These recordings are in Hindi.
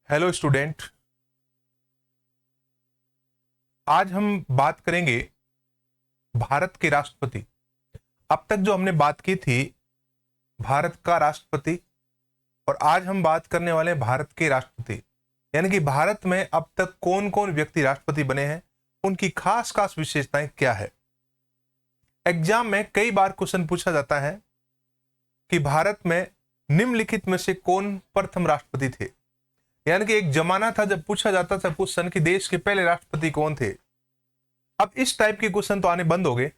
Hello student. आज हम बात करेंगे भारत के राष्ट्रपति। अब तक जो हमने बात की थी भारत का राष्ट्रपति, और आज हम बात करने वाले हैं भारत के राष्ट्रपति, यानी कि भारत में अब तक कौन कौन व्यक्ति राष्ट्रपति बने हैं, उनकी खास खास विशेषताएं क्या है। एग्जाम में कई बार क्वेश्चन पूछा जाता है कि भारत में निम्नलिखित में से कौन प्रथम राष्ट्रपति थे, यानी कि एक जमाना था जब पूछा जाता था क्वेश्चन कि देश के पहले राष्ट्रपति कौन थे। अब इस टाइप के क्वेश्चन तो आने बंद हो गए,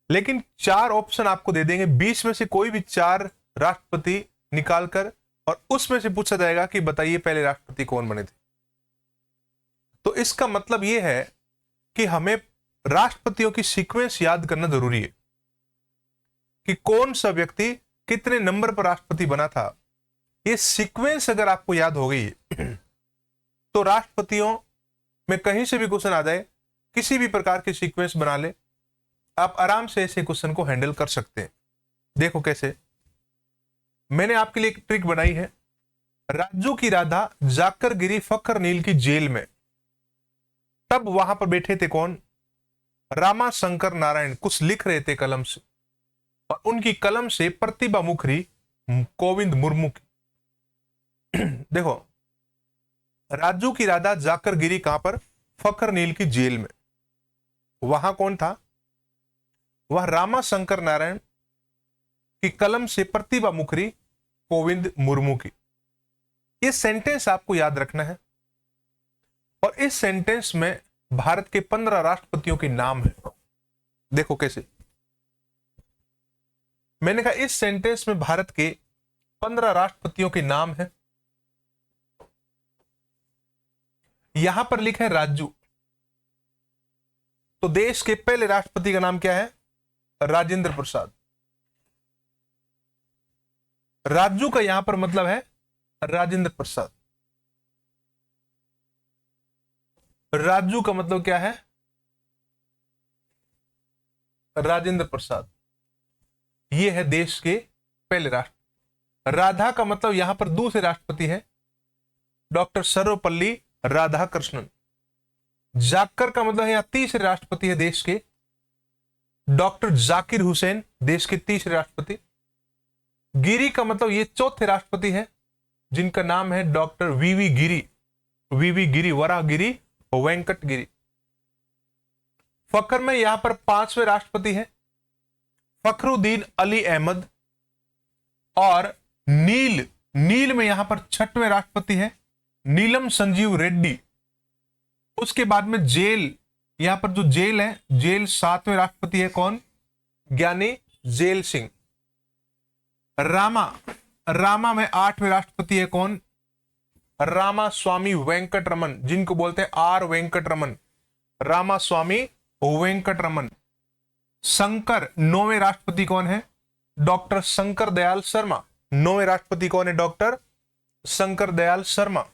लेकिन 4 ऑप्शन आपको दे देंगे, 20 में से कोई भी 4 राष्ट्रपति निकालकर, और उसमें से पूछा जाएगा कि बताइए पहले राष्ट्रपति कौन बने थे। तो इसका मतलब यह है कि हमें राष्ट्रपतियों की सीक्वेंस याद करना जरूरी है कि कौन सा व्यक्ति कितने नंबर पर राष्ट्रपति बना था। ये सीक्वेंस अगर आपको याद हो गई तो राष्ट्रपतियों में कहीं से भी क्वेश्चन आ जाए, किसी भी प्रकार की सीक्वेंस बना ले, आप आराम से ऐसे क्वेश्चन को हैंडल कर सकते हैं। देखो कैसे, मैंने आपके लिए एक ट्रिक बनाई है। राजू की राधा जाकर गिरी फखर नील की जेल में, तब वहां पर बैठे थे कौन? रामा शंकर नारायण कुछ लिख रहे थे कलम से, और उनकी कलम से प्रतिभा मुखरी कोविंद मुर्मू की। देखो, राजू की राधा जाकर गिरी कहां पर? फखर नील की जेल में। वहां कौन था? वह रामा शंकर नारायण की कलम से प्रतिभा मुखरी कोविंद मुर्मू की। यह सेंटेंस आपको याद रखना है, और इस सेंटेंस में भारत के 15 राष्ट्रपतियों के नाम है। देखो कैसे, मैंने कहा इस सेंटेंस में भारत के 15 राष्ट्रपतियों के नाम है। यहां पर लिखा है राजू, तो देश के पहले राष्ट्रपति का नाम क्या है? राजेंद्र प्रसाद। राजू का यहां पर मतलब है राजेंद्र प्रसाद। राजू का मतलब क्या है? राजेंद्र प्रसाद। यह है देश के पहले राष्ट्रपति। राधा का मतलब यहां पर दूसरे राष्ट्रपति है, डॉक्टर सर्वपल्ली राधाकृष्णन। जाकर का मतलब यहां तीसरे राष्ट्रपति है देश के, डॉक्टर जाकिर हुसैन, देश के तीसरे राष्ट्रपति। गिरी का मतलब ये चौथे राष्ट्रपति है, जिनका नाम है डॉक्टर वीवी गिरी। वीवी गिरी, वराह गिरी, वेंकट गिरी। फखर में यहां पर 5वें राष्ट्रपति है फखरुद्दीन अली अहमद, और नील में यहां पर 6वें राष्ट्रपति है नीलम संजीव रेड्डी। उसके बाद में जेल, यहां पर जो जेल है, जेल 7वें राष्ट्रपति है कौन? ज्ञानी जेल सिंह। रामा में 8वें राष्ट्रपति है कौन? रामा स्वामी वेंकट रमन, जिनको बोलते हैं आर वेंकट रमन। रामा स्वामी वेंकट रमन। शंकर 9वें राष्ट्रपति कौन है? डॉक्टर शंकर दयाल शर्मा। 9वें राष्ट्रपति कौन है? डॉक्टर शंकर दयाल शर्मा।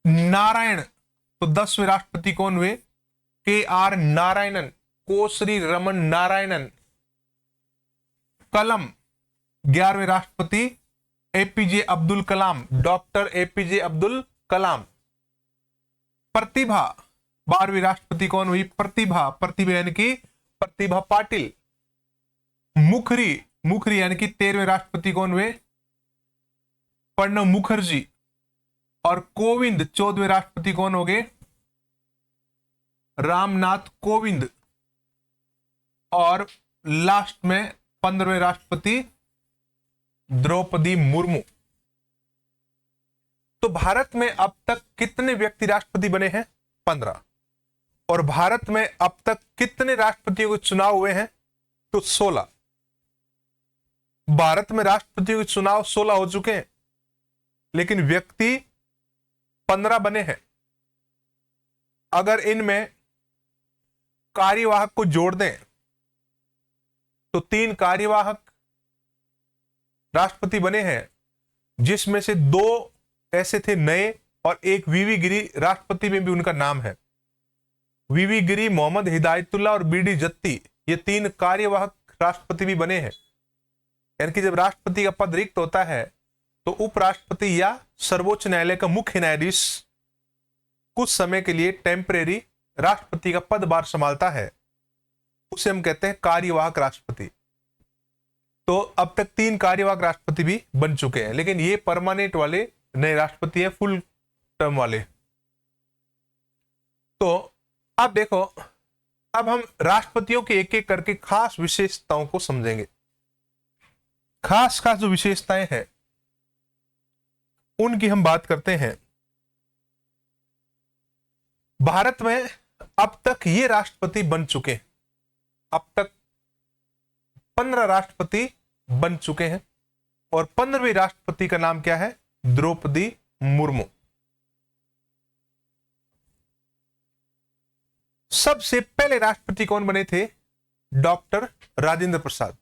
नारायण, तो 10वें राष्ट्रपति कौन हुए? के आर नारायणन, कोश्री रमन नारायणन। कलम 11वें राष्ट्रपति APJ Abdul Kalam, doctor APJ Abdul Kalam. प्रतिभा 12वीं राष्ट्रपति कौन हुई? प्रतिभा यानी कि प्रतिभा पाटिल। मुखरी यानी कि 13वें राष्ट्रपति कौन हुए? प्रणब मुखर्जी। और कोविंद 14वें राष्ट्रपति कौन हो गए? रामनाथ कोविंद। और लास्ट में 15वें राष्ट्रपति द्रौपदी मुर्मू। तो भारत में अब तक कितने व्यक्ति राष्ट्रपति बने हैं? 15। और भारत में अब तक कितने राष्ट्रपतियों के चुनाव हुए हैं? तो 16। भारत में राष्ट्रपतियों के चुनाव 16 हो चुके हैं, लेकिन व्यक्ति 15 बने हैं। अगर इनमें कार्यवाहक को जोड़ दें तो 3 कार्यवाहक राष्ट्रपति बने हैं, जिसमें से 2 ऐसे थे नए, और एक वीवी गिरी, राष्ट्रपति में भी उनका नाम है। वीवी गिरी, मोहम्मद हिदायतुल्ला और बीडी जत्ती, ये 3 कार्यवाहक राष्ट्रपति भी बने हैं। यानी कि जब राष्ट्रपति का पद रिक्त होता है तो उपराष्ट्रपति या सर्वोच्च न्यायालय का मुख्य न्यायाधीश कुछ समय के लिए टेम्परेरी राष्ट्रपति का पदभार संभालता है, उसे हम कहते हैं कार्यवाहक राष्ट्रपति। तो अब तक 3 कार्यवाहक राष्ट्रपति भी बन चुके हैं, लेकिन ये परमानेंट वाले नए राष्ट्रपति है, फुल टर्म वाले। तो अब देखो, अब हम राष्ट्रपतियों के एक एक करके खास विशेषताओं को समझेंगे। खास खास जो विशेषताएं हैं उनकी हम बात करते हैं। भारत में अब तक ये राष्ट्रपति बन चुके हैं, अब तक 15 राष्ट्रपति बन चुके हैं और 15वें राष्ट्रपति का नाम क्या है? द्रौपदी मुर्मू। सबसे पहले राष्ट्रपति कौन बने थे? डॉक्टर राजेंद्र प्रसाद।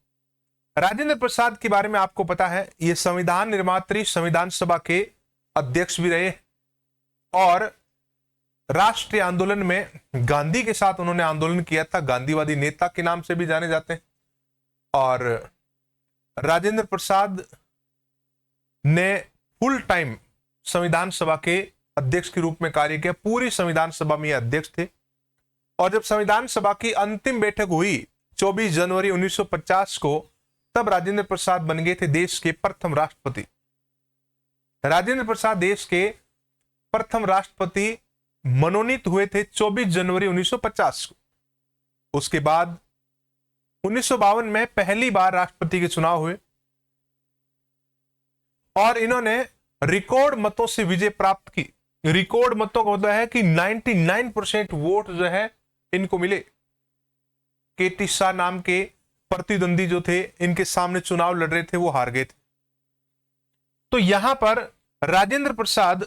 राजेंद्र प्रसाद के बारे में आपको पता है, ये संविधान निर्मात्री संविधान सभा के अध्यक्ष भी रहे और राष्ट्रीय आंदोलन में गांधी के साथ उन्होंने आंदोलन किया था, गांधीवादी नेता के नाम से भी जाने जाते हैं। और राजेंद्र प्रसाद ने फुल टाइम संविधान सभा के अध्यक्ष के रूप में कार्य किया, पूरी संविधान सभा में अध्यक्ष थे। और जब संविधान सभा की अंतिम बैठक हुई 24 जनवरी 1950 को, तब राजेंद्र प्रसाद बन गए थे देश के प्रथम राष्ट्रपति। राजेंद्र प्रसाद देश के प्रथम राष्ट्रपति मनोनीत हुए थे 24 जनवरी 1950 को। उसके बाद 1952 में पहली बार राष्ट्रपति के चुनाव हुए और इन्होंने रिकॉर्ड मतों से विजय प्राप्त की। रिकॉर्ड मतों का मतलब है कि 99% वोट जो है इनको मिले। केटी शाह नाम के प्रतिद्वंदी जो थे, इनके सामने चुनाव लड़ रहे थे, वो हार गए थे। तो यहां पर राजेंद्र प्रसाद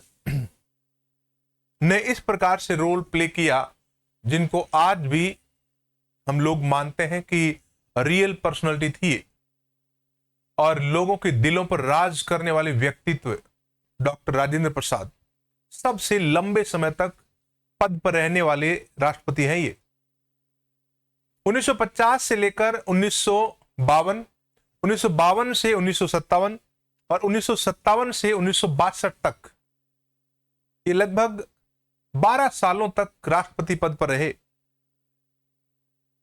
ने इस प्रकार से रोल प्ले किया जिनको आज भी हम लोग मानते हैं कि रियल पर्सनालिटी थी और लोगों के दिलों पर राज करने वाले व्यक्तित्व डॉक्टर राजेंद्र प्रसाद। सबसे लंबे समय तक पद पर रहने वाले राष्ट्रपति हैं ये। 1950 से लेकर 1952, 1952 से 1957 और 1957 से 1962 तक, ये लगभग 12 सालों तक राष्ट्रपति पद पर रहे,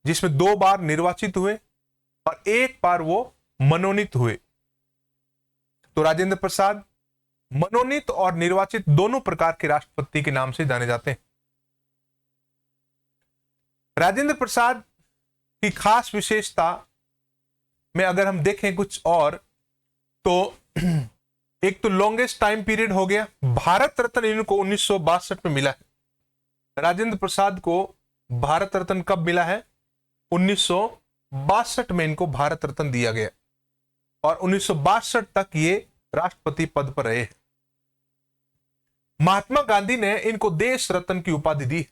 जिसमें 2 बार निर्वाचित हुए और 1 बार वो मनोनीत हुए। तो राजेंद्र प्रसाद मनोनीत और निर्वाचित दोनों प्रकार के राष्ट्रपति के नाम से जाने जाते हैं। राजेंद्र प्रसाद की खास विशेषता में अगर हम देखें कुछ और, तो एक तो लॉन्गेस्ट टाइम पीरियड हो गया, भारत रत्न इनको 1962 में मिला है। राजेंद्र प्रसाद को भारत रत्न कब मिला है? 1962 में इनको भारत रत्न दिया गया और 1962 तक ये राष्ट्रपति पद पर रहे। महात्मा गांधी ने इनको देश रत्न की उपाधि दी।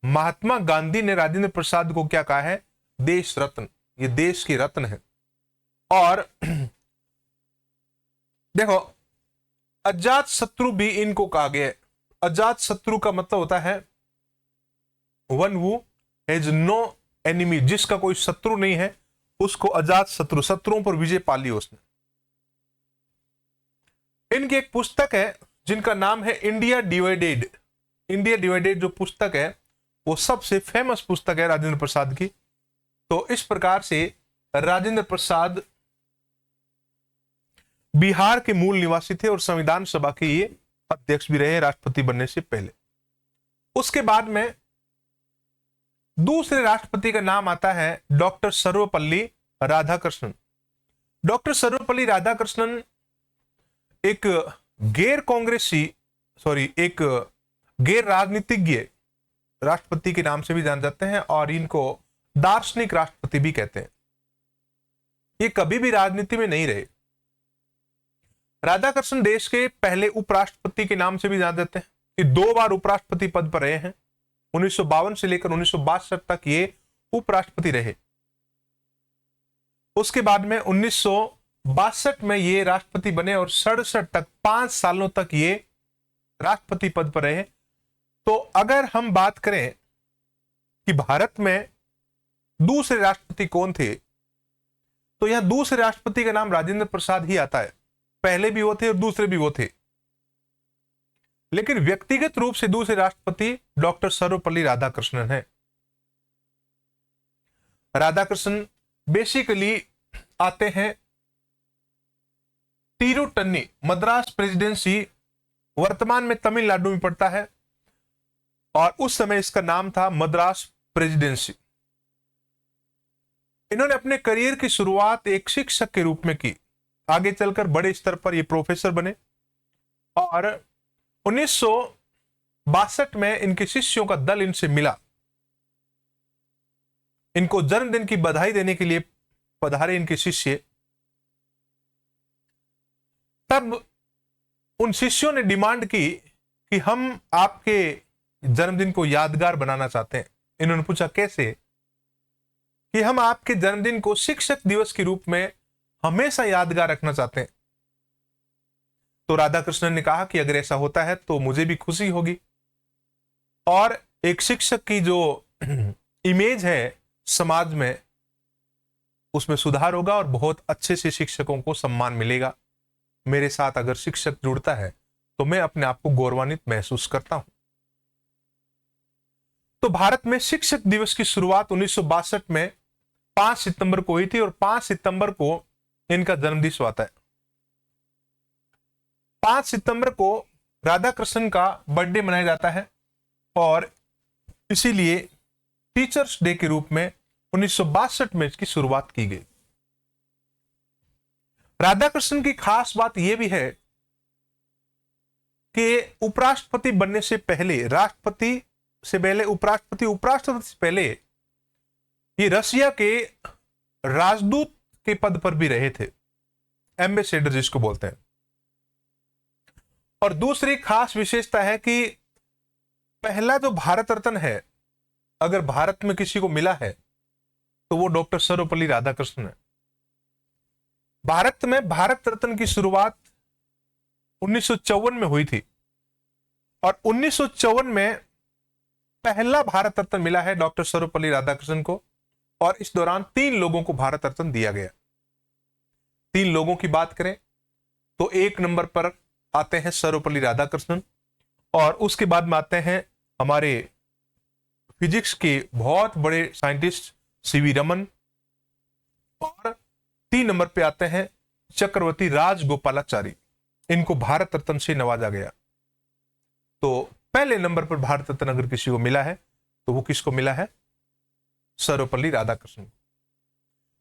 महात्मा गांधी ने राजेंद्र प्रसाद को क्या कहा है? देश रत्न, ये देश की रत्न है। और देखो, अजात शत्रु भी इनको कहा गया है। अजात शत्रु का मतलब होता है one who has no enemy, जिसका कोई शत्रु नहीं है उसको अजात शत्रु, शत्रुओं पर विजय पा ली उसने। इनकी एक पुस्तक है जिनका नाम है इंडिया डिवाइडेड। इंडिया डिवाइडेड जो पुस्तक है वो सबसे फेमस पुस्तक है राजेंद्र प्रसाद की। तो इस प्रकार से राजेंद्र प्रसाद बिहार के मूल निवासी थे और संविधान सभा के ये अध्यक्ष भी रहे राष्ट्रपति बनने से पहले। उसके बाद में दूसरे राष्ट्रपति का नाम आता है डॉक्टर सर्वपल्ली राधाकृष्णन। डॉक्टर सर्वपल्ली राधाकृष्णन एक एक गैर राजनीतिज्ञ राष्ट्रपति के नाम से भी जाने जाते हैं और इनको दार्शनिक राष्ट्रपति भी कहते हैं। ये कभी भी राजनीति में नहीं रहे। राधाकृष्णन देश के पहले उपराष्ट्रपति के नाम से भी जाने जाते हैं। ये 2 बार उपराष्ट्रपति पद पर रहे हैं। 1952 से लेकर 1962 तक ये उपराष्ट्रपति रहे। उसके बाद में 1962 में ये राष्ट्रपति बने और 67 तक 5 सालों तक ये राष्ट्रपति पद पर रहे। तो अगर हम बात करें कि भारत में दूसरे राष्ट्रपति कौन थे, तो यहां दूसरे राष्ट्रपति का नाम राजेंद्र प्रसाद ही आता है। पहले भी वो थे और दूसरे भी वो थे। लेकिन व्यक्तिगत रूप से दूसरे राष्ट्रपति डॉक्टर सर्वपल्ली राधाकृष्णन है। राधाकृष्णन बेसिकली आते हैं तिरुटन्नी, मद्रास प्रेसिडेंसी वर्तमान में तमिलनाडु में पड़ता है, और उस समय इसका नाम था मद्रास प्रेसिडेंसी। इन्होंने अपने करियर की शुरुआत एक शिक्षक के रूप में की, आगे चलकर बड़े स्तर पर ये प्रोफेसर बने, और 1962 में इनके शिष्यों का दल इनसे मिला। इनको जन्मदिन की बधाई देने के लिए पधारे इनके शिष्य। तब उन शिष्यों ने डिमांड की कि हम आपके जन्मदिन को यादगार बनाना चाहते हैं। इन्होंने पूछा कैसे? कि हम आपके जन्मदिन को शिक्षक दिवस के रूप में हमेशा यादगार रखना चाहते हैं। तो राधाकृष्णन ने कहा कि अगर ऐसा होता है तो मुझे भी खुशी होगी, और एक शिक्षक की जो इमेज है समाज में, उसमें सुधार होगा और बहुत अच्छे से शिक्षकों को सम्मान मिलेगा। मेरे साथ अगर शिक्षक जुड़ता है तो मैं अपने आप को गौरवान्वित महसूस करता हूं। तो भारत में शिक्षक दिवस की शुरुआत 1962 में 5 सितंबर को हुई थी, और 5 सितंबर को इनका जन्मदिवस आता है। 5 सितंबर को राधाकृष्णन का बर्थडे मनाया जाता है, और इसीलिए टीचर्स डे के रूप में 1962 में इसकी शुरुआत की गई। राधाकृष्णन की खास बात यह भी है कि उपराष्ट्रपति बनने से पहले, राष्ट्रपति से पहले उपराष्ट्रपति, उपराष्ट्रपति से पहले ये रसिया के राजदूत के पद पर भी रहे थे, एम्बेसडर जिसको बोलते हैं। और दूसरी खास विशेषता है कि पहला जो भारत रत्न है, अगर भारत में किसी को मिला है तो वो डॉक्टर सर्वपल्ली राधाकृष्णन है। भारत में भारत रत्न की शुरुआत 1954 में हुई थी, और 1954 में पहला भारत रत्न मिला है डॉक्टर सर्वपल्ली राधाकृष्णन को, और इस दौरान 3 लोगों को भारत रत्न दिया गया। 3 लोगों की बात करें तो 1 नंबर पर आते हैं सर्वपल्ली राधाकृष्णन, और उसके बाद में आते हैं हमारे फिजिक्स के बहुत बड़े साइंटिस्ट सीवी रमन, और 3 नंबर पे आते हैं चक्रवर्ती राजगोपालाचारी। इनको भारत रत्न से नवाजा गया। तो पहले नंबर पर भारत रत्न अगर किसी को मिला है तो वो किसको मिला है? सर्वपल्ली राधाकृष्णन।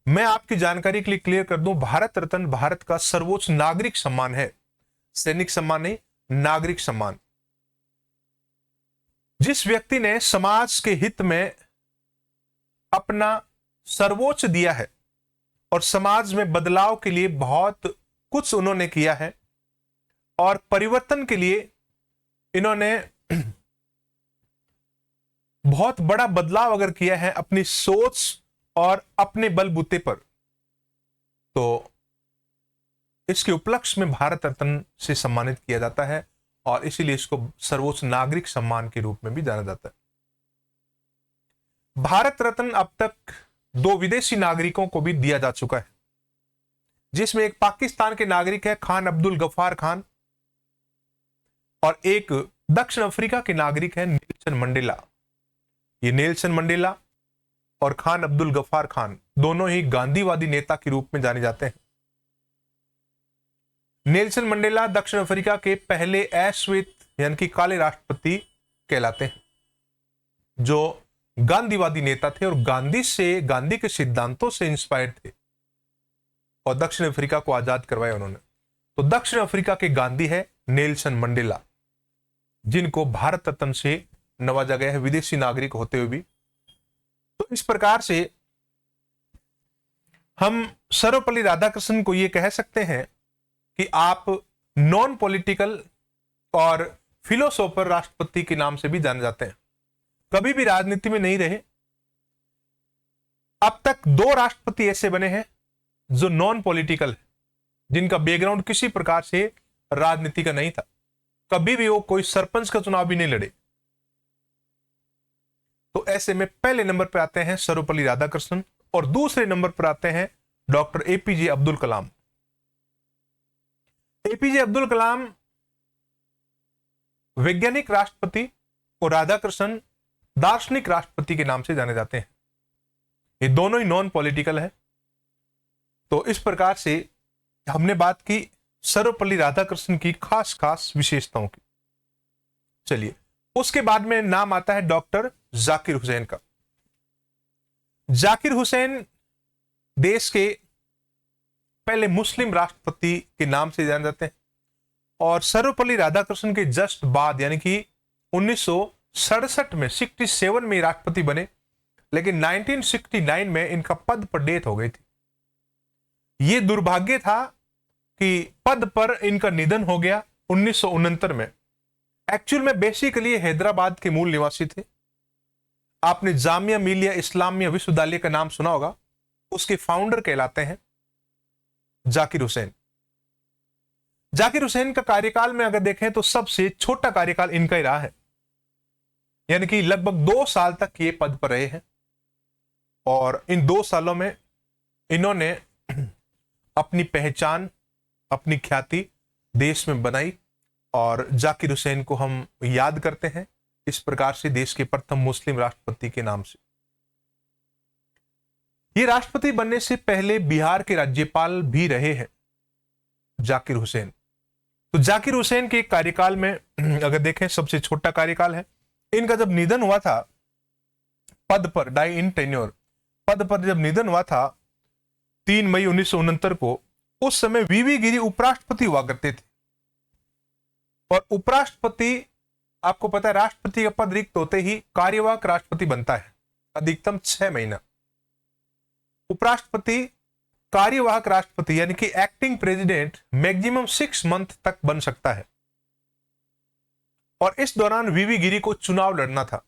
मैं आपकी जानकारी के लिए क्लियर कर दूं, भारत रत्न भारत का सर्वोच्च नागरिक सम्मान है, सैनिक सम्मान नहीं, नागरिक सम्मान। जिस व्यक्ति ने समाज के हित में अपना सर्वोच्च दिया है और समाज में बदलाव के लिए बहुत कुछ उन्होंने किया है, और परिवर्तन के लिए इन्होंने बहुत बड़ा बदलाव अगर किया है अपनी सोच और अपने बलबूते पर, तो इसके उपलक्ष्य में भारत रत्न से सम्मानित किया जाता है, और इसीलिए इसको सर्वोच्च नागरिक सम्मान के रूप में भी जाना जाता है। भारत रत्न अब तक 2 विदेशी नागरिकों को भी दिया जा चुका है, जिसमें एक पाकिस्तान के नागरिक है खान अब्दुल गफ्फार खान, और एक दक्षिण अफ्रीका के नागरिक है नेल्सन मंडेला। ये नेल्सन मंडेला और खान अब्दुल गफ्फार खान दोनों ही गांधीवादी नेता के रूप में जाने जाते हैं। नेल्सन मंडेला दक्षिण अफ्रीका के पहले अश्वेत यानी कि काले राष्ट्रपति कहलाते हैं, जो गांधीवादी नेता थे और गांधी के सिद्धांतों से इंस्पायर्ड थे, और दक्षिण अफ्रीका को आजाद करवाया उन्होंने। तो दक्षिण अफ्रीका के गांधी है नेल्सन मंडेला, जिनको भारत रत्न से नवाजा गया है विदेशी नागरिक होते हुए भी। तो इस प्रकार से हम सर्वपल्ली राधाकृष्णन को यह कह सकते हैं कि आप नॉन पॉलिटिकल और फिलोसोफर राष्ट्रपति के नाम से भी जाने जाते हैं। कभी भी राजनीति में नहीं रहे। अब तक 2 राष्ट्रपति ऐसे बने हैं जो नॉन पॉलिटिकल है, जिनका बैकग्राउंड किसी प्रकार से राजनीति का नहीं था। कभी भी वो कोई सरपंच का चुनाव भी नहीं लड़े। तो ऐसे में पहले नंबर पर आते हैं सर्वपल्ली राधाकृष्णन, और दूसरे नंबर पर आते हैं doctor APJ Abdul Kalam. APJ Abdul Kalam वैज्ञानिक राष्ट्रपति और राधाकृष्णन दार्शनिक राष्ट्रपति के नाम से जाने जाते हैं। ये दोनों ही नॉन पॉलिटिकल है। तो इस प्रकार से हमने बात की सर्वपल्ली राधाकृष्णन की खास खास विशेषताओं की। चलिए, उसके बाद में नाम आता है डॉक्टर जाकिर हुसैन का। जाकिर हुसैन देश के पहले मुस्लिम राष्ट्रपति के नाम से जाने जाते हैं और सर्वपल्ली राधाकृष्णन के जस्ट बाद यानी कि 1967 में 67 में राष्ट्रपति बने, लेकिन 1969 में इनका पद पर डेथ हो गई थी। यह दुर्भाग्य था कि पद पर इनका निधन हो गया 1969 में। एक्चुअल में बेसिकली हैदराबाद के मूल निवासी थे। आपने जामिया मिलिया इस्लामिया विश्वविद्यालय का नाम सुना होगा, उसके फाउंडर कहलाते हैं जाकिर हुसैन। जाकिर हुसैन का कार्यकाल में अगर देखें तो सबसे छोटा कार्यकाल इनका ही रहा है, यानी कि लगभग 2 साल तक ये पद पर रहे हैं और इन 2 सालों में इन्होंने अपनी पहचान, अपनी ख्याति देश में बनाई और जाकिर हुसैन को हम याद करते हैं इस प्रकार से देश के प्रथम मुस्लिम राष्ट्रपति के नाम से। ये राष्ट्रपति बनने से पहले बिहार के राज्यपाल भी रहे हैं जाकिर हुसैन। तो जाकिर हुसैन के कार्यकाल में अगर देखें सबसे छोटा कार्यकाल है। इनका जब निधन हुआ था पद पर, डाई इन टेन्योर, पद पर जब निधन हुआ था 3 मई 1969 को, उस समय वीवी गिरी उपराष्ट्रपति हुआ करते थे। और उपराष्ट्रपति, आपको पता है राष्ट्रपति का पद रिक्त होते ही कार्यवाहक राष्ट्रपति बनता है, अधिकतम 6 महीना। उपराष्ट्रपति कार्यवाहक राष्ट्रपति यानी कि एक्टिंग प्रेसिडेंट मैक्सिमम 6 मंथ तक बन सकता है। और इस दौरान वीवी गिरी को चुनाव लड़ना था,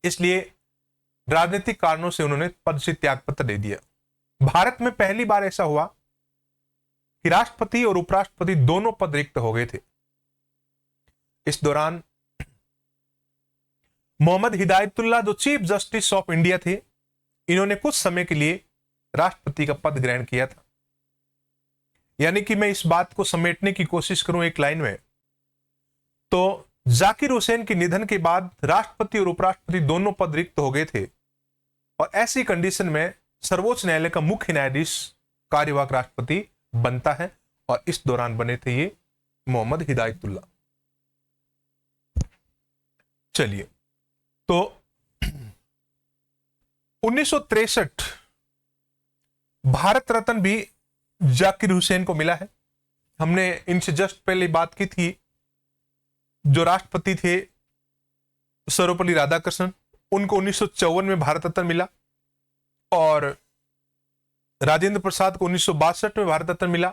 इसलिए राजनीतिक कारणों से उन्होंने पद से त्यागपत्र दे दिया। भारत में पहली बार ऐसा हुआ कि राष्ट्रपति और उपराष्ट्रपति दोनों पद रिक्त हो गए थे। इस दौरान मोहम्मद हिदायतुल्लाह जो चीफ जस्टिस ऑफ इंडिया थे, इन्होंने कुछ समय के लिए राष्ट्रपति का पद ग्रहण किया था। यानी कि मैं इस बात को समेटने की कोशिश करूं एक लाइन में, तो जाकिर हुसैन के निधन के बाद राष्ट्रपति और उपराष्ट्रपति दोनों पद रिक्त हो गए थे और ऐसी कंडीशन में सर्वोच्च न्यायालय का मुख्य न्यायाधीश कार्यवाहक राष्ट्रपति बनता है और इस दौरान बने थे ये मोहम्मद हिदायतुल्लाह। चलिए, तो 1963 भारत रत्न भी जाकिर हुसैन को मिला है। हमने इनसे जस्ट पहले बात की थी, जो राष्ट्रपति थे सर्वपल्ली राधाकृष्णन, उनको 1954 में भारत रत्न मिला और राजेंद्र प्रसाद को 1962 में भारत रत्न मिला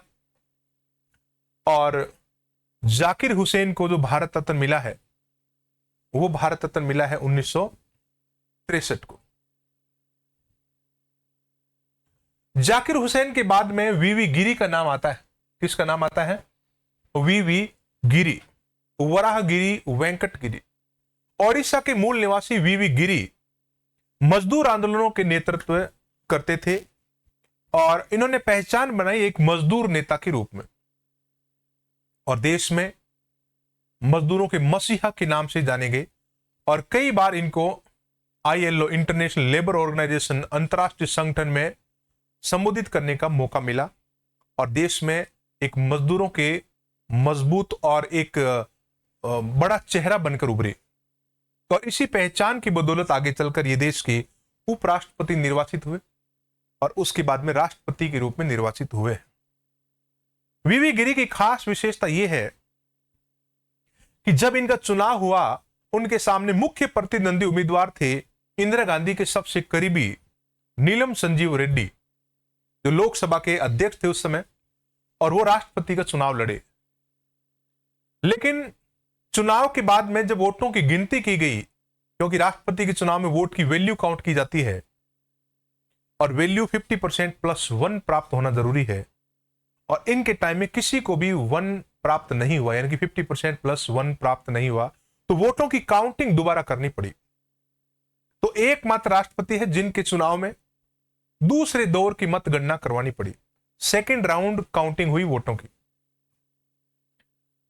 और जाकिर हुसैन को जो भारत रत्न मिला है वो भारत रत्न मिला है 1963 को। जाकिर हुसैन के बाद में वीवी गिरी का नाम आता है। किसका नाम आता है? वीवी गिरी, वराहगिरी वेंकट गिरी। ओडिशा के मूल निवासी वीवी गिरी मजदूर आंदोलनों के नेतृत्व करते थे और इन्होंने पहचान बनाई एक मजदूर नेता के रूप में और देश में मजदूरों के मसीहा के नाम से जाने गए और कई बार इनको ILO इंटरनेशनल लेबर ऑर्गेनाइजेशन अंतरराष्ट्रीय संगठन में संबोधित करने का मौका मिला और देश में एक मजदूरों के मजबूत और एक बड़ा चेहरा बनकर उभरे। और इसी पहचान की बदौलत आगे चलकर ये देश के उपराष्ट्रपति निर्वाचित हुए और उसके बाद में राष्ट्रपति के रूप में निर्वाचित हुए। वीवी गिरी की खास विशेषता यह है कि जब इनका चुनाव हुआ, उनके सामने मुख्य प्रतिद्वंदी उम्मीदवार थे इंदिरा गांधी के सबसे करीबी नीलम संजीव रेड्डी, जो लोकसभा के अध्यक्ष थे उस समय, और वो राष्ट्रपति का चुनाव लड़े। लेकिन चुनाव के बाद में जब वोटों की गिनती की गई, क्योंकि राष्ट्रपति के चुनाव में वोट की वैल्यू काउंट की जाती है और वैल्यू 50% + 1 प्राप्त होना जरूरी है, और इनके टाइम में किसी को भी 1 प्राप्त नहीं हुआ, यानी कि 50% + 1 प्राप्त नहीं हुआ, तो वोटों की काउंटिंग दोबारा करनी पड़ी। तो एकमात्र राष्ट्रपति है जिनके चुनाव में दूसरे दौर की मतगणना करवानी पड़ी। सेकेंड राउंड काउंटिंग हुई वोटों की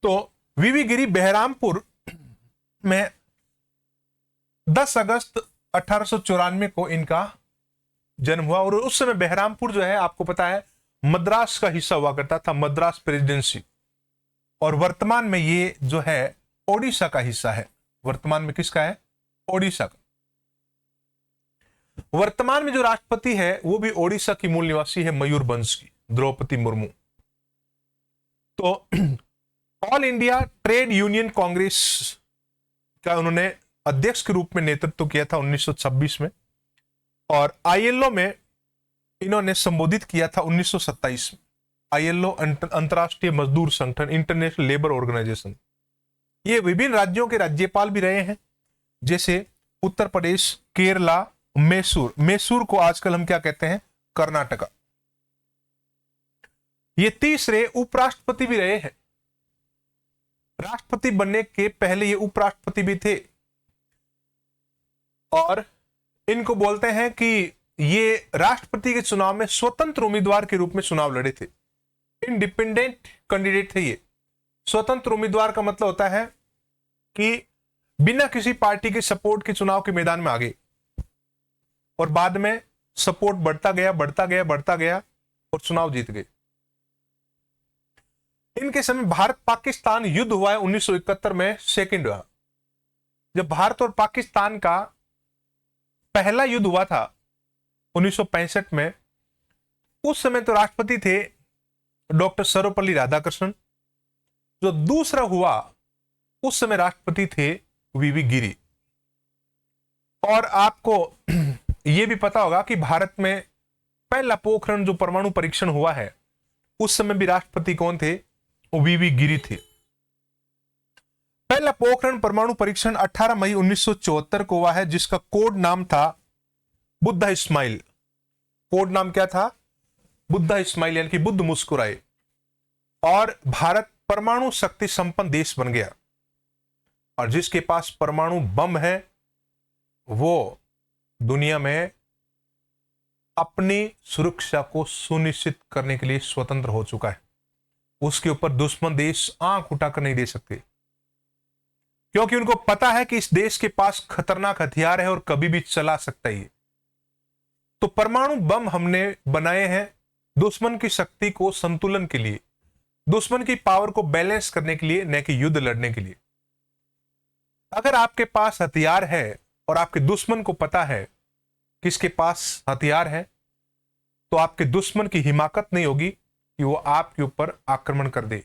तो वीवी गिरी बहरामपुर में 10 अगस्त 1894 को इनका जन्म हुआ। और उस समय बहरामपुर जो है आपको पता है मद्रास का हिस्सा हुआ करता था, मद्रास प्रेसिडेंसी। और वर्तमान में ये जो है ओडिशा का हिस्सा है। वर्तमान में किसका है? ओडिशा का। वर्तमान में जो राष्ट्रपति है वो भी ओडिशा की मूल निवासी है, मयूरभंज की, द्रौपदी मुर्मू। तो all India trade union Congress का उन्होंने अध्यक्ष के रूप में नेतृत्व किया था 1926 में। और आईएलओ में इन्होंने संबोधित किया था 1927 में। आईएलओ अंतर्राष्ट्रीय मजदूर संगठन, इंटरनेशनल लेबर ऑर्गेनाइजेशन। ये विभिन्न राज्यों के राज्यपाल भी रहे हैं, जैसे उत्तर प्रदेश, केरला, मैसूर। मैसूर को आजकल हम क्या कहते हैं? कर्नाटका। ये तीसरे उपराष्ट्रपति भी रहे हैं। राष्ट्रपति बनने के पहले ये उपराष्ट्रपति भी थे। और इनको बोलते हैं कि ये राष्ट्रपति के चुनाव में स्वतंत्र उम्मीदवार के रूप में चुनाव लड़े थे। इंडिपेंडेंट कैंडिडेट थे ये। स्वतंत्र उम्मीदवार का मतलब होता है कि बिना किसी पार्टी के सपोर्ट के चुनाव के मैदान में आ गए और बाद में सपोर्ट बढ़ता गया और चुनाव जीत गए। इनके समय भारत पाकिस्तान युद्ध हुआ है 1971 में, सेकेंड हुआ। जब भारत और पाकिस्तान का पहला युद्ध हुआ था 1965 में, उस समय तो राष्ट्रपति थे डॉक्टर सर्वपल्ली राधाकृष्णन। जो दूसरा हुआ उस समय राष्ट्रपति थे वीवी गिरी। और आपको यह भी पता होगा कि भारत में पहला पोखरण जो परमाणु परीक्षण हुआ है उस समय भी राष्ट्रपति कौन थे? वीवी गिरी थे। पहला पोखरण परमाणु परीक्षण 18 मई 1974 को हुआ है, जिसका कोड नाम था बुद्धा इस्माइल। कोड नाम क्या था? बुद्धा इस्माइल, यानी कि बुद्ध मुस्कुराए। और भारत परमाणु शक्ति संपन्न देश बन गया। और जिसके पास परमाणु बम है वो दुनिया में अपनी सुरक्षा को सुनिश्चित करने के लिए स्वतंत्र हो चुका है। उसके ऊपर दुश्मन देश आंख उठाकर नहीं दे सकते, क्योंकि उनको पता है कि इस देश के पास खतरनाक हथियार है और कभी भी चला सकता है। तो परमाणु बम हमने बनाए हैं दुश्मन की शक्ति को संतुलन के लिए, दुश्मन की पावर को बैलेंस करने के लिए, न कि युद्ध लड़ने के लिए। अगर आपके पास हथियार है और आपके दुश्मन को पता है किसके पास हथियार है, तो आपके दुश्मन की हिमाकत नहीं होगी कि वो आपके ऊपर आक्रमण कर दे।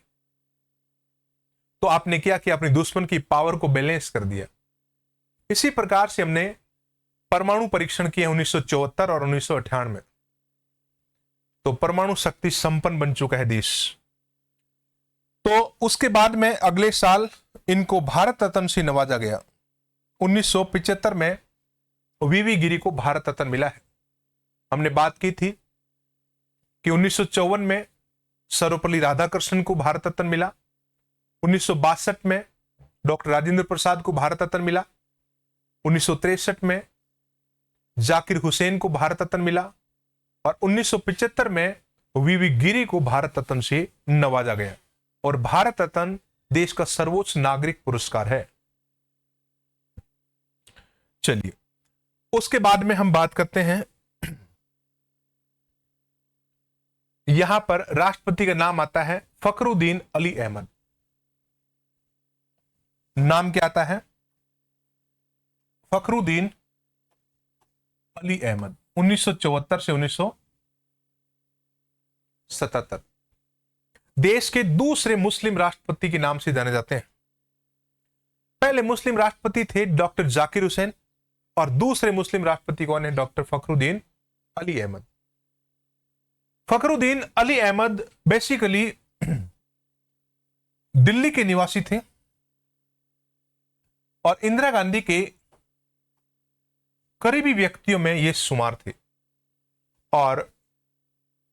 तो आपने क्या किया? अपने दुश्मन की पावर को बैलेंस कर दिया। इसी प्रकार से हमने परमाणु परीक्षण किए 1974 और 1998 में। तो परमाणु शक्ति संपन्न बन चुका है देश। तो उसके बाद में अगले साल इनको भारत रत्न से नवाजा गया। 1975 में वीवी गिरी को भारत रत्न मिला है। हमने बात की थी कि 1954 में सर्वपल्ली राधाकृष्णन को भारत रत्न मिला, 1962 में डॉक्टर राजेंद्र प्रसाद को भारत रत्न मिला, 1963 में जाकिर हुसैन को भारत रत्न मिला और 1975 में वीवी गिरी को भारत रत्न से नवाजा गया। और भारत रत्न देश का सर्वोच्च नागरिक पुरस्कार है। चलिए उसके बाद में हम बात करते हैं, यहां पर राष्ट्रपति का नाम आता है फखरुद्दीन अली अहमद। नाम क्या आता है? फखरुद्दीन अली अहमद। 1974 से 1977 देश के दूसरे मुस्लिम राष्ट्रपति के नाम से जाने जाते हैं। पहले मुस्लिम राष्ट्रपति थे डॉक्टर जाकिर हुसैन और दूसरे मुस्लिम राष्ट्रपति कौन है? डॉक्टर फखरुद्दीन अली अहमद। फखरुद्दीन अली अहमद बेसिकली दिल्ली के निवासी थे और इंदिरा गांधी के करीबी व्यक्तियों में ये शुमार थे। और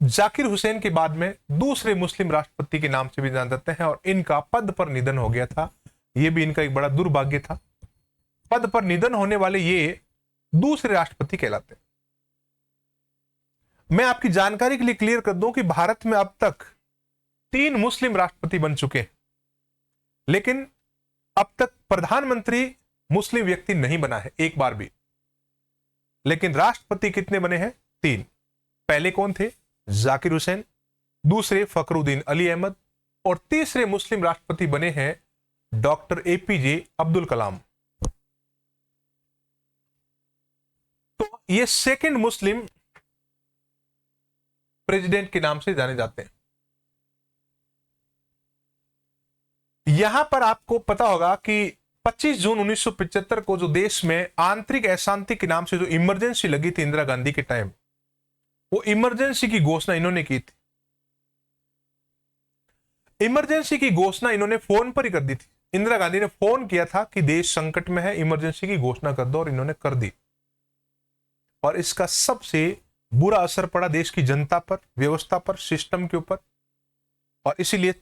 जाकिर हुसैन के बाद में दूसरे मुस्लिम राष्ट्रपति के नाम से भी जान जाते हैं। और इनका पद पर निधन हो गया था। यह भी इनका एक बड़ा दुर्भाग्य था। पद पर निधन होने वाले ये दूसरे राष्ट्रपति कहलाते हैं। मैं आपकी जानकारी के लिए क्लियर कर दूं कि भारत में अब तक 3 मुस्लिम राष्ट्रपति बन चुके हैं। लेकिन अब तक प्रधानमंत्री मुस्लिम व्यक्ति नहीं बना है एक बार भी। लेकिन राष्ट्रपति कितने बने हैं? 3। पहले कौन थे? जाकिर हुसैन, दूसरे फखरुद्दीन अली अहमद, और तीसरे मुस्लिम राष्ट्रपति बने हैं डॉक्टर एपीजे अब्दुल कलाम। तो ये सेकंड मुस्लिम प्रेसिडेंट के नाम से जाने जाते हैं। यहां पर आपको पता होगा कि 25 जून 1975 को जो देश में आंतरिक अशांति के नाम से जो इमरजेंसी लगी थी इंदिरा गांधी के टाइम, वो इमरजेंसी की घोषणा इन्होंने की थी। इमरजेंसी की घोषणा इन्होंने फोन पर ही कर दी थी। इंदिरा गांधी ने फोन किया था कि देश संकट में है, इमरजेंसी की घोषणा कर दो, और इन्होंने कर दी। और इसका सबसे बुरा असर पड़ा देश की जनता पर, व्यवस्था पर, सिस्टम के ऊपर। और इसीलिए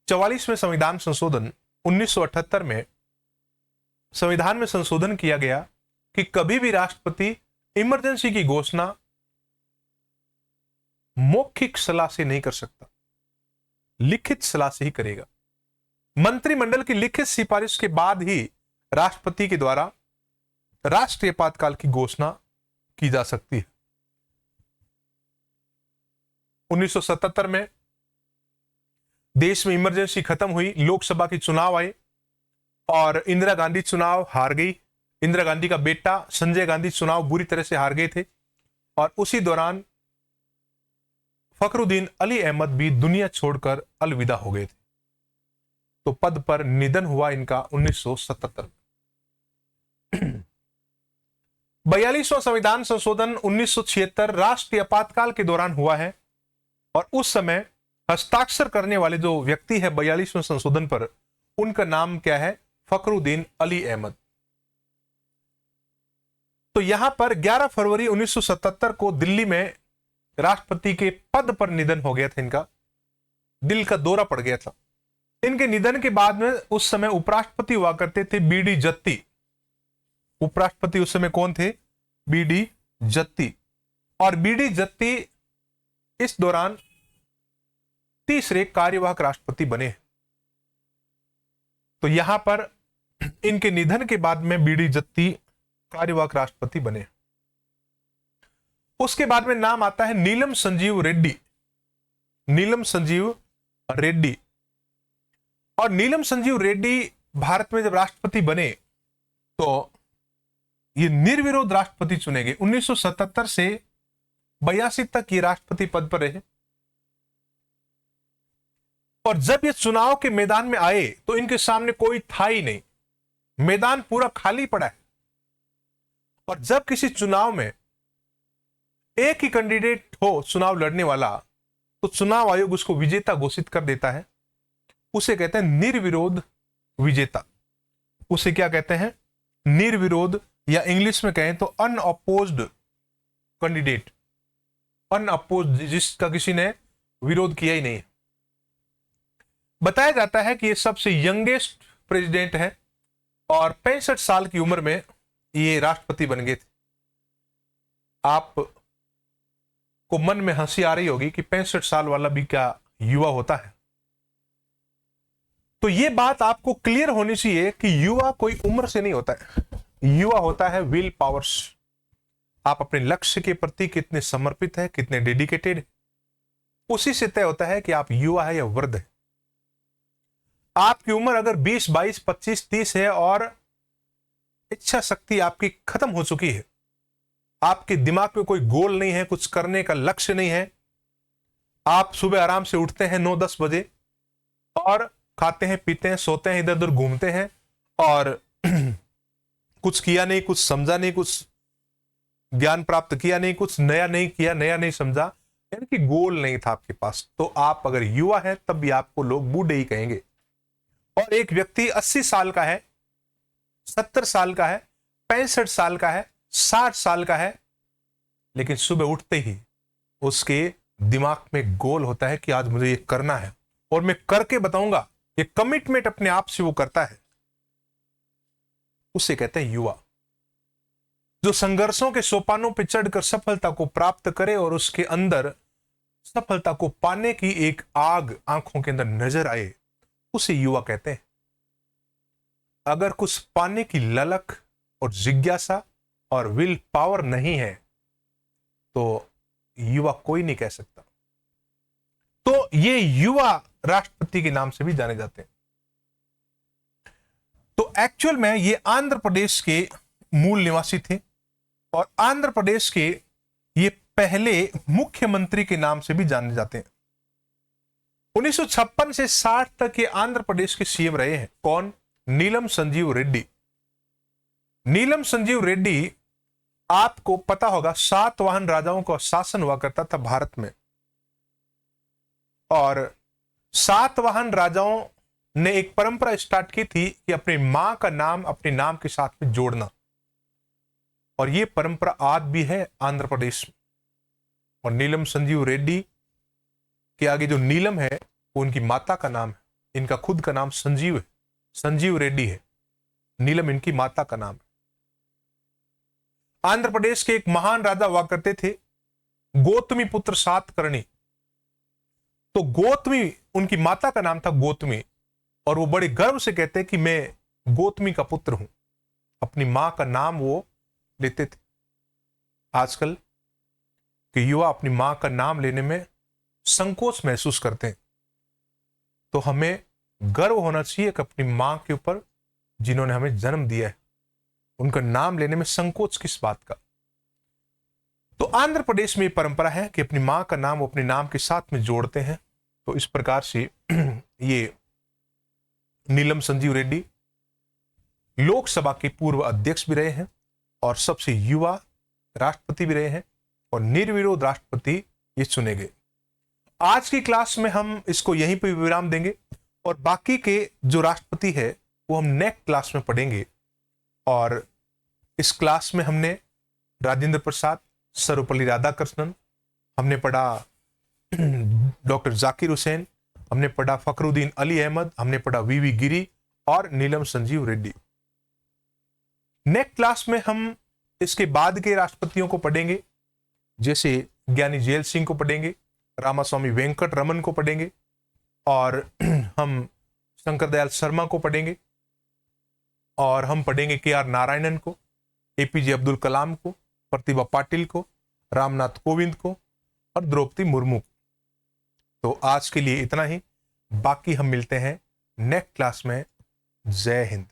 44वें संविधान संशोधन 1978 में संविधान में संशोधन किया गया कि कभी भी राष्ट्रपति इमरजेंसी की घोषणा मौखिक सलाह से नहीं कर सकता, लिखित सलाह से ही करेगा। मंत्रिमंडल की लिखित सिफारिश के बाद ही राष्ट्रपति के द्वारा राष्ट्रीय आपातकाल की घोषणा की जा सकती है। 1977 में देश में इमरजेंसी खत्म हुई, लोकसभा के चुनाव आए और इंदिरा गांधी चुनाव हार गई। इंदिरा गांधी का बेटा संजय गांधी चुनाव बुरी तरह से हार गए थे, और उसी दौरान फखरुद्दीन अली अहमद भी दुनिया छोड़कर अलविदा हो गए थे। तो पद पर निधन हुआ इनका 1977 में। 42वां संविधान संशोधन 1976 राष्ट्रीय आपातकाल के दौरान हुआ है, और उस समय हस्ताक्षर करने वाले जो व्यक्ति है 42वें संशोधन पर, उनका नाम क्या है? फखरुद्दीन अली अहमद। तो यहां पर 11 फरवरी 1977 को दिल्ली में राष्ट्रपति के पद पर निधन हो गया था इनका। दिल का दौरा पड़ गया था। इनके निधन के बाद में उस समय उपराष्ट्रपति हुआ करते थे बीडी जत्ती। उपराष्ट्रपति उस समय कौन थे? बीडी जत्ती। और बीडी जत्ती इस दौरान तीसरे कार्यवाहक राष्ट्रपति बने। तो यहां पर इनके निधन के बाद में बीडी जत्ती कार्यवाहक राष्ट्रपति बने। उसके बाद में नाम आता है नीलम संजीव रेड्डी। नीलम संजीव रेड्डी। और नीलम संजीव रेड्डी भारत में जब राष्ट्रपति बने तो ये निर्विरोध राष्ट्रपति चुने गए। 1977 से 82 तक ये राष्ट्रपति पद पर रहे। और जब ये चुनाव के मैदान में आए तो इनके सामने कोई था ही नहीं, मैदान पूरा खाली पड़ा है। और जब किसी चुनाव में एक ही कैंडिडेट हो चुनाव लड़ने वाला, तो चुनाव आयोग उसको विजेता घोषित कर देता है। उसे कहते हैं निर्विरोध विजेता। उसे क्या कहते हैं? निर्विरोध, या इंग्लिश में कहें तो अनअपोज्ड कैंडिडेट। अनअपोज्ड, जिसका किसी ने विरोध किया ही नहीं। बताया जाता है कि ये सबसे यंगेस्ट प्रेसिडेंट है और 65 साल की उम्र में ये राष्ट्रपति बन गए थे। आप को मन में हंसी आ रही होगी कि 65 साल वाला भी क्या युवा होता है। तो ये बात आपको क्लियर होनी चाहिए कि युवा कोई उम्र से नहीं होता है, युवा होता है विल पावर्स। आप अपने लक्ष्य के प्रति कितने समर्पित है, कितने डेडिकेटेड, उसी से तय होता है कि आप युवा है या वृद्ध है। आपकी उम्र अगर 20, 22, 25, 30 है और इच्छा शक्ति आपकी खत्म हो चुकी है, आपके दिमाग में कोई गोल नहीं है, कुछ करने का लक्ष्य नहीं है, आप सुबह आराम से उठते हैं 9-10 बजे और खाते हैं, पीते हैं, सोते हैं, इधर उधर घूमते हैं और कुछ किया नहीं, कुछ समझा नहीं, कुछ ज्ञान प्राप्त किया नहीं, कुछ नया नहीं किया, नया नहीं समझा, यानी कि गोल नहीं था आपके पास, तो आप अगर युवा है तब भी आपको लोग बूढ़े ही कहेंगे। और एक व्यक्ति 80 साल का है, 70 साल का है, 65 साल का है, 60 साल का है, लेकिन सुबह उठते ही उसके दिमाग में गोल होता है कि आज मुझे ये करना है और मैं करके बताऊंगा, ये कमिटमेंट अपने आप से वो करता है, उसे कहते हैं युवा। जो संघर्षों के सोपानों पर चढ़कर सफलता को प्राप्त करे और उसके अंदर सफलता को पाने की एक आग आंखों के अंदर नजर आए, उसे युवा कहते हैं। अगर कुछ पाने की ललक और जिज्ञासा और विल पावर नहीं है तो युवा कोई नहीं कह सकता। तो ये युवा राष्ट्रपति के नाम से भी जाने जाते हैं। तो एक्चुअल में ये आंध्र प्रदेश के मूल निवासी थे और आंध्र प्रदेश के ये पहले मुख्यमंत्री के नाम से भी जाने जाते हैं। 1956 से 60 तक ये आंध्र प्रदेश के सीएम रहे हैं। कौन? नीलम संजीव रेड्डी। नीलम संजीव रेड्डी, आपको पता होगा, सातवाहन राजाओं का शासन हुआ करता था भारत में, और सातवाहन राजाओं ने एक परंपरा स्टार्ट की थी कि अपनी मां का नाम अपने नाम के साथ में जोड़ना, और यह परंपरा आज भी है आंध्र प्रदेश में। और नीलम संजीव रेड्डी के आगे जो नीलम है वो उनकी माता का नाम है, इनका खुद का नाम संजीव है, संजीव रेड्डी है, नीलम इनकी माता का नाम है। आंध्र प्रदेश के एक महान राजा हुआ करते थे, गौतमी पुत्र सातकर्णी। तो गौतमी, उनकी माता का नाम था गौतमी, और वो बड़े गर्व से कहते हैं कि मैं गौतमी का पुत्र हूं। अपनी मां का नाम वो लेते थे। आजकल के युवा अपनी मां का नाम लेने में संकोच महसूस करते हैं, तो हमें गर्व होना चाहिए कि अपनी मां के ऊपर, जिन्होंने हमें जन्म दिया है, उनका नाम लेने में संकोच किस बात का। तो आंध्र प्रदेश में परंपरा है कि अपनी मां का नाम वो अपने नाम के साथ में जोड़ते हैं। तो इस प्रकार से ये नीलम संजीव रेड्डी लोकसभा के पूर्व अध्यक्ष भी रहे हैं और सबसे युवा राष्ट्रपति भी रहे हैं, और निर्विरोध राष्ट्रपति ये चुने गए। आज की क्लास में हम इसको यहीं पर विराम देंगे, और बाकी के जो राष्ट्रपति है वो हम नेक्स्ट क्लास में पढ़ेंगे। और इस क्लास में हमने राजेंद्र प्रसाद, सर्वपल्ली राधाकृष्णन, हमने पढ़ा डॉक्टर जाकिर हुसैन, हमने पढ़ा फखरुद्दीन अली अहमद, हमने पढ़ा वीवी गिरी और नीलम संजीव रेड्डी। नेक्स्ट क्लास में हम इसके बाद के राष्ट्रपतियों को पढ़ेंगे, जैसे ज्ञानी जेल सिंह को पढ़ेंगे, रामास्वामी वेंकट रमन को पढ़ेंगे, और हम शंकर दयाल शर्मा को पढ़ेंगे, और हम पढ़ेंगे के.आर. नारायणन को, एपीजे अब्दुल कलाम को, प्रतिभा पाटिल को, रामनाथ कोविंद को और द्रौपदी मुर्मू को। तो आज के लिए इतना ही, बाकी हम मिलते हैं नेक्स्ट क्लास में। जय हिंद।